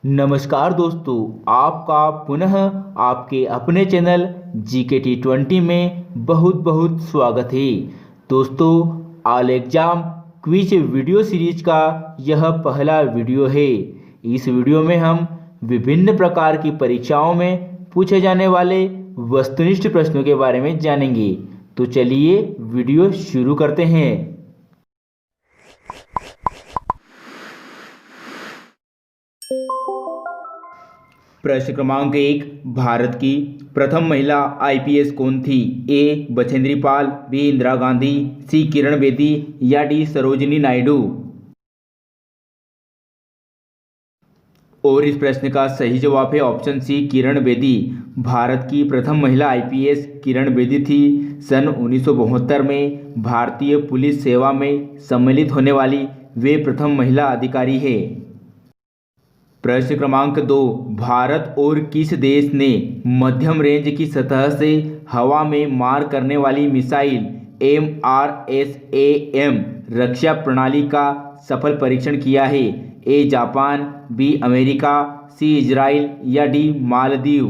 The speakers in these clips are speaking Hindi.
नमस्कार दोस्तों, आपका पुनः आपके अपने चैनल GK T20 में बहुत बहुत स्वागत है। दोस्तों, all exam quiz video series का यह पहला वीडियो है। इस वीडियो में हम विभिन्न प्रकार की परीक्षाओं में पूछे जाने वाले वस्तुनिष्ठ प्रश्नों के बारे में जानेंगे। तो चलिए वीडियो शुरू करते हैं। प्रश्न क्रमांक 1, भारत की प्रथम महिला IPS कौन थी? ए बछेंद्री पाल, बी इंदिरा गांधी, सी किरण बेदी या डी सरोजिनी नायडू। और इस प्रश्न का सही जवाब है ऑप्शन सी किरण बेदी। भारत की प्रथम महिला IPS किरण बेदी थी। सन 1972 में भारतीय पुलिस सेवा में सम्मिलित होने वाली वे प्रथम महिला अधिकारी है। प्रश्न क्रमांक 2, भारत और किस देश ने मध्यम रेंज की सतह से हवा में मार करने वाली मिसाइल MRSAM रक्षा प्रणाली का सफल परीक्षण किया है? A Japan, B America, C Israel या डी मालदीव।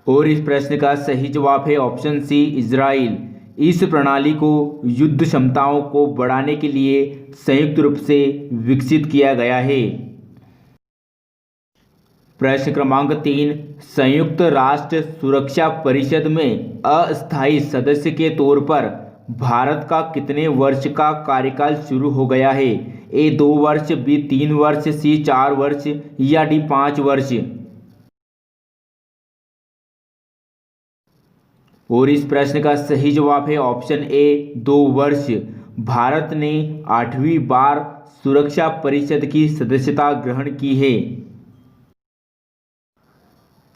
और इस प्रश्न का सही जवाब है ऑप्शन सी इजराइल। इस प्रणाली को युद्ध क्षमताओं को बढ़ाने के लिए संयुक्त रूप से विकसित किया गया है। प्रश्न क्रमांक 3, संयुक्त राष्ट्र सुरक्षा परिषद में अस्थायी सदस्य के तौर पर भारत का कितने वर्ष का कार्यकाल शुरू हो गया है? ए 2 वर्ष, बी 3 वर्ष, सी 4 वर्ष या डी 5 वर्ष। और इस प्रश्न का सही जवाब है ऑप्शन ए 2 वर्ष। भारत ने 8वीं बार सुरक्षा परिषद की सदस्यता ग्रहण की है।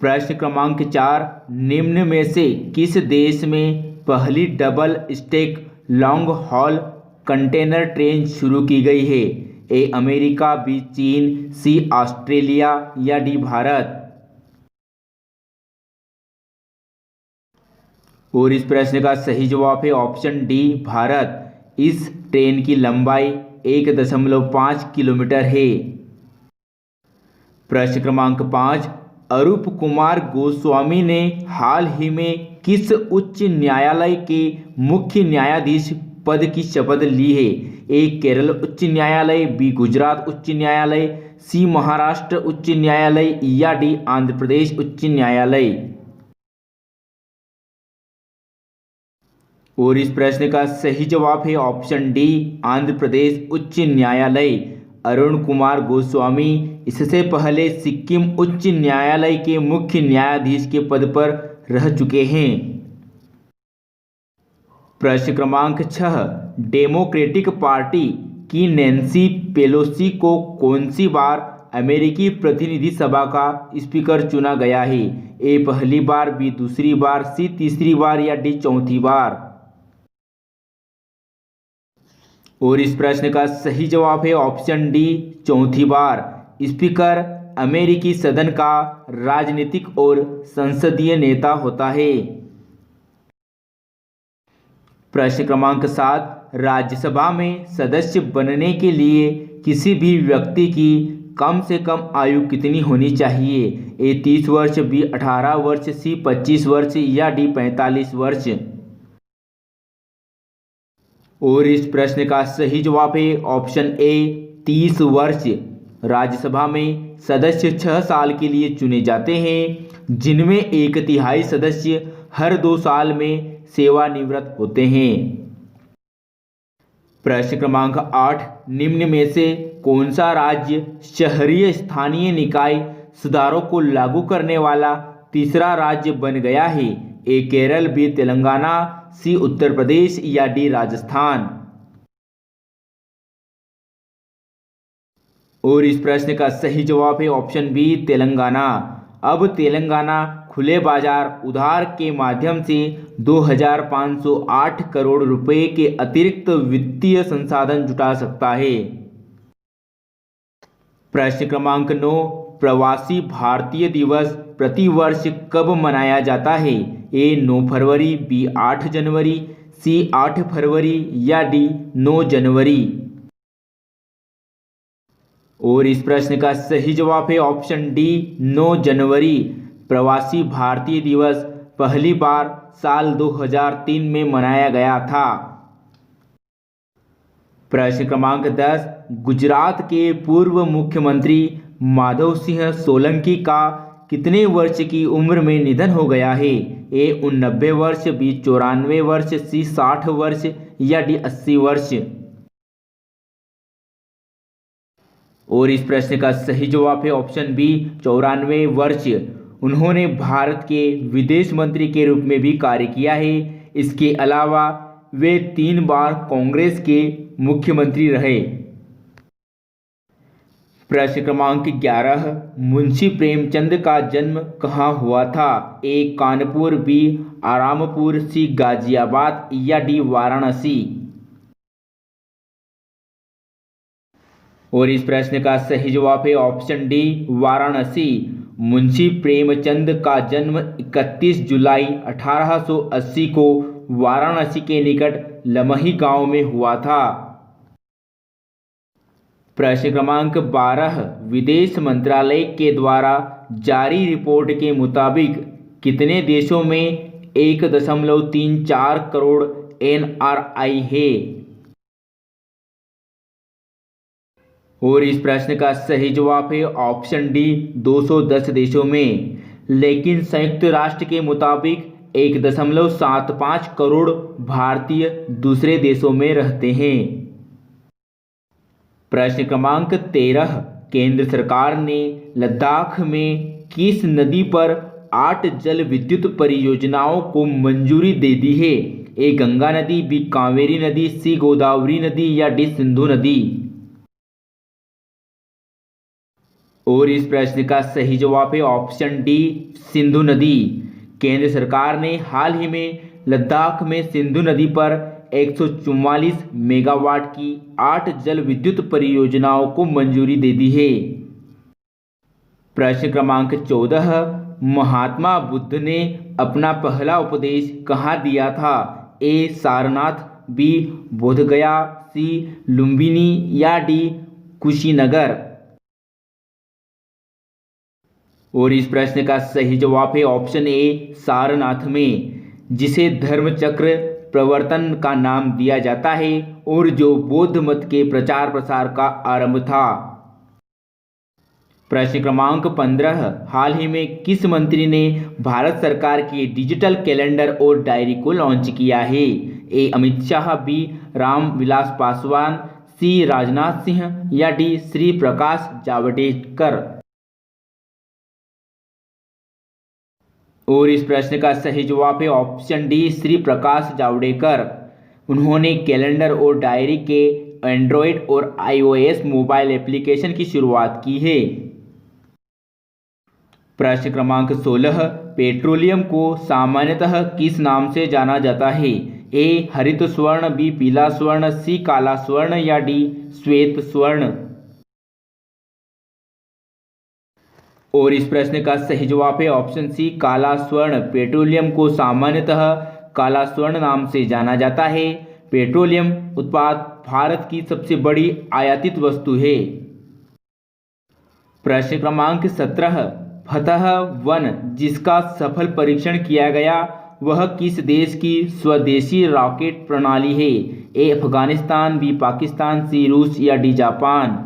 प्रश्न क्रमांक 4, निम्न में से किस देश में पहली double stack long haul container train शुरू की गई है? ए अमेरिका, बी चीन, सी ऑस्ट्रेलिया या डी भारत। और इस प्रश्न का सही जवाब है ऑप्शन डी भारत। इस ट्रेन की लंबाई 1.5 किलोमीटर है। प्रश्न क्रमांक 5, अरूप कुमार गोस्वामी ने हाल ही में किस उच्च न्यायालय के मुख्य न्यायाधीश पद की शपथ ली है? ए केरल उच्च न्यायालय, बी गुजरात उच्च न्यायालय, सी महाराष्ट्र उच्च न्यायालय या डी आंध्र प्रदेश उच्च न्यायालय। और इस प्रश्न का सही जवाब है ऑप्शन डी आंध्र प्रदेश उच्च न्यायालय। अरुण कुमार गोस्वामी इससे पहले सिक्किम उच्च न्यायालय के मुख्य न्यायाधीश के पद पर रह चुके हैं। प्रश्न क्रमांक 6, डेमोक्रेटिक पार्टी की नैन्सी पेलोसी को कौन सी बार अमेरिकी प्रतिनिधि सभा का स्पीकर चुना गया है? ए पहली बार, बी दूसरी बार, सी तीसरी बार या डी चौथी बार। और इस प्रश्न का सही जवाब है ऑप्शन डी चौथी बार। स्पीकर अमेरिकी सदन का राजनीतिक और संसदीय नेता होता है। प्रश्न क्रमांक 7, राज्यसभा में सदस्य बनने के लिए किसी भी व्यक्ति की कम से कम आयु कितनी होनी चाहिए? ए 30 वर्ष, बी 18 वर्ष, सी 25 वर्ष या डी 45 वर्ष। और इस प्रश्न का सही जवाब है ऑप्शन ए 30 वर्ष। राज्यसभा में सदस्य 6 साल के लिए चुने जाते हैं, जिनमें 1/3 सदस्य हर 2 साल में सेवानिवृत्त होते हैं। प्रश्न क्रमांक 8, निम्न में से कौन सा राज्य शहरी स्थानीय निकाय सुधारों को लागू करने वाला तीसरा राज्य बन गया है? ए केरल, बी तेलंगाना, सी उत्तर प्रदेश या डी राजस्थान। और इस प्रश्न का सही जवाब है ऑप्शन बी तेलंगाना। अब तेलंगाना खुले बाजार उधार के माध्यम से 2508 करोड़ रुपए के अतिरिक्त वित्तीय संसाधन जुटा सकता है। प्रश्न क्रमांक 9, प्रवासी भारतीय दिवस प्रतिवर्ष कब मनाया जाता है? ए 9 फरवरी, बी 8 जनवरी, सी 8 फरवरी या डी 9 जनवरी। और इस प्रश्न का सही जवाब है ऑप्शन डी 9 जनवरी। प्रवासी भारतीय दिवस पहली बार साल 2003 में मनाया गया था। प्रश्न क्रमांक 10, गुजरात के पूर्व मुख्यमंत्री माधव सिंह सोलंकी का कितने वर्ष की उम्र में निधन हो गया है? ए 89 वर्ष, बी 94 वर्ष, सी 60 वर्ष या डी 80 वर्ष। और इस प्रश्न का सही जवाब है ऑप्शन बी 94 वर्ष। उन्होंने भारत के विदेश मंत्री के रूप में भी कार्य किया है। इसके अलावा वे 3 बार कांग्रेस के मुख्यमंत्री रहे। प्रश्न क्रमांक 11, मुंशी प्रेमचंद का जन्म कहाँ हुआ था? ए कानपुर, बी आरामपुर, सी गाजियाबाद या डी वाराणसी। और इस प्रश्न का सही जवाब है ऑप्शन डी वाराणसी। मुंशी प्रेमचंद का जन्म 31 जुलाई 1880 को वाराणसी के निकट लमही गांव में हुआ था। प्रश्न क्रमांक 12, विदेश मंत्रालय के द्वारा जारी रिपोर्ट के मुताबिक कितने देशों में 1.34 करोड़ NRI है? और इस प्रश्न का सही जवाब है ऑप्शन डी 210 देशों में। लेकिन संयुक्त राष्ट्र के मुताबिक 1.75 करोड़ भारतीय दूसरे देशों में रहते हैं। प्रश्न क्रमांक 13, केंद्र सरकार ने लद्दाख में किस नदी पर 8 जल विद्युत परियोजनाओं को मंजूरी दे दी है? ए गंगा नदी, बी कावेरी नदी, सी गोदावरी नदी या डी सिंधु नदी। और इस प्रश्न का सही जवाब है ऑप्शन डी सिंधु नदी। केंद्र सरकार ने हाल ही में लद्दाख में सिंधु नदी पर 144 मेगावाट की 8 जल विद्युत परियोजनाओं को मंजूरी दे दी है। प्रश्न क्रमांक 14, महात्मा बुद्ध ने अपना पहला उपदेश कहाँ दिया था? ए सारनाथ, बी बोधगया, सी लुम्बिनी या डी कुशीनगर। और इस प्रश्न का सही जवाब है ऑप्शन ए सारनाथ में, जिसे धर्मचक्र प्रवर्तन का नाम दिया जाता है और जो बौद्ध मत के प्रचार प्रसार का आरंभ था। प्रश्न क्रमांक 15, हाल ही में किस मंत्री ने भारत सरकार के डिजिटल कैलेंडर और डायरी को लॉन्च किया है? ए अमित शाह, बी रामविलास पासवान, सी राजनाथ सिंह या डी श्री प्रकाश जावड़ेकर। और इस प्रश्न का सही जवाब है ऑप्शन डी श्री प्रकाश जावड़ेकर। उन्होंने कैलेंडर और डायरी के एंड्रॉयड और iOS मोबाइल एप्लीकेशन की शुरुआत की है। प्रश्न क्रमांक 16, पेट्रोलियम को सामान्यतः किस नाम से जाना जाता है? ए हरित स्वर्ण, बी पीला स्वर्ण, सी काला स्वर्ण या डी श्वेत स्वर्ण। और इस प्रश्न का सही जवाब है ऑप्शन सी काला स्वर्ण। पेट्रोलियम को सामान्यतः काला स्वर्ण नाम से जाना जाता है। पेट्रोलियम उत्पाद भारत की सबसे बड़ी आयातित वस्तु है। प्रश्न क्रमांक 17, फतह 1 जिसका सफल परीक्षण किया गया वह किस देश की स्वदेशी रॉकेट प्रणाली है? ए अफगानिस्तान, बी पाकिस्तान, सी रूस या डी जापान।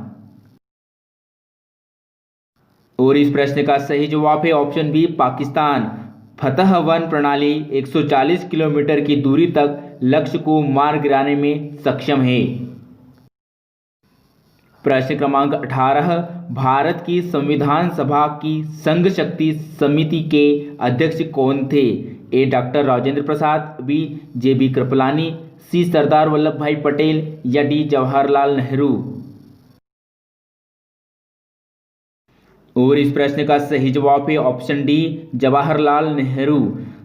और इस प्रश्न का सही जवाब है ऑप्शन बी पाकिस्तान। फतह 1 प्रणाली 140 किलोमीटर की दूरी तक लक्ष्य को मार गिराने में सक्षम है। प्रश्न क्रमांक 18, भारत की संविधान सभा की संघ शक्ति समिति के अध्यक्ष कौन थे? ए doctor Rajendra Prasad, B JB Kripalani, सी सरदार वल्लभ भाई पटेल या डी जवाहरलाल नेहरू। और इस प्रश्न का सही जवाब है ऑप्शन डी जवाहरलाल नेहरू।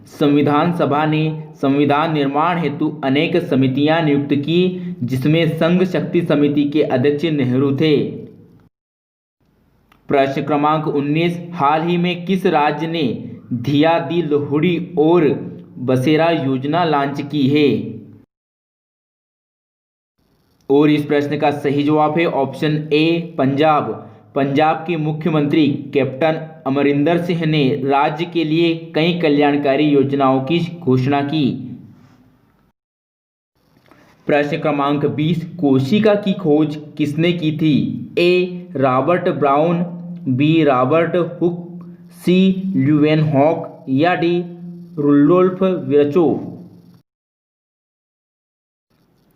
संविधान सभा ने संविधान निर्माण हेतु अनेक समितियां नियुक्त की, जिसमें संघ शक्ति समिति के अध्यक्ष नेहरू थे। प्रश्न क्रमांक 19, हाल ही में किस राज्य ने धिया दी लोहड़ी और बसेरा योजना लॉन्च की है? और इस प्रश्न का सही जवाब है ऑप्शन ए पंजाब। पंजाब के मुख्यमंत्री कैप्टन अमरिंदर सिंह ने राज्य के लिए कई कल्याणकारी योजनाओं की घोषणा की। प्रश्न क्रमांक 20, कोशिका की खोज किसने की थी? A Robert Brown, B Robert Hooke, C Leeuwenhoek या डी रुडोल्फ विर्चो।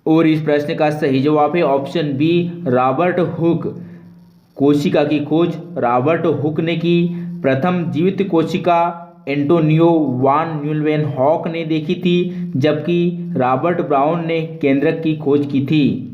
और इस प्रश्न का सही जवाब है ऑप्शन बी रॉबर्ट हुक। कोशिका की खोज रॉबर्ट हुक ने की। प्रथम जीवित कोशिका एंटोनियो वान ल्यूवेनहॉक ने देखी थी, जबकि रॉबर्ट ब्राउन ने केंद्रक की खोज की थी।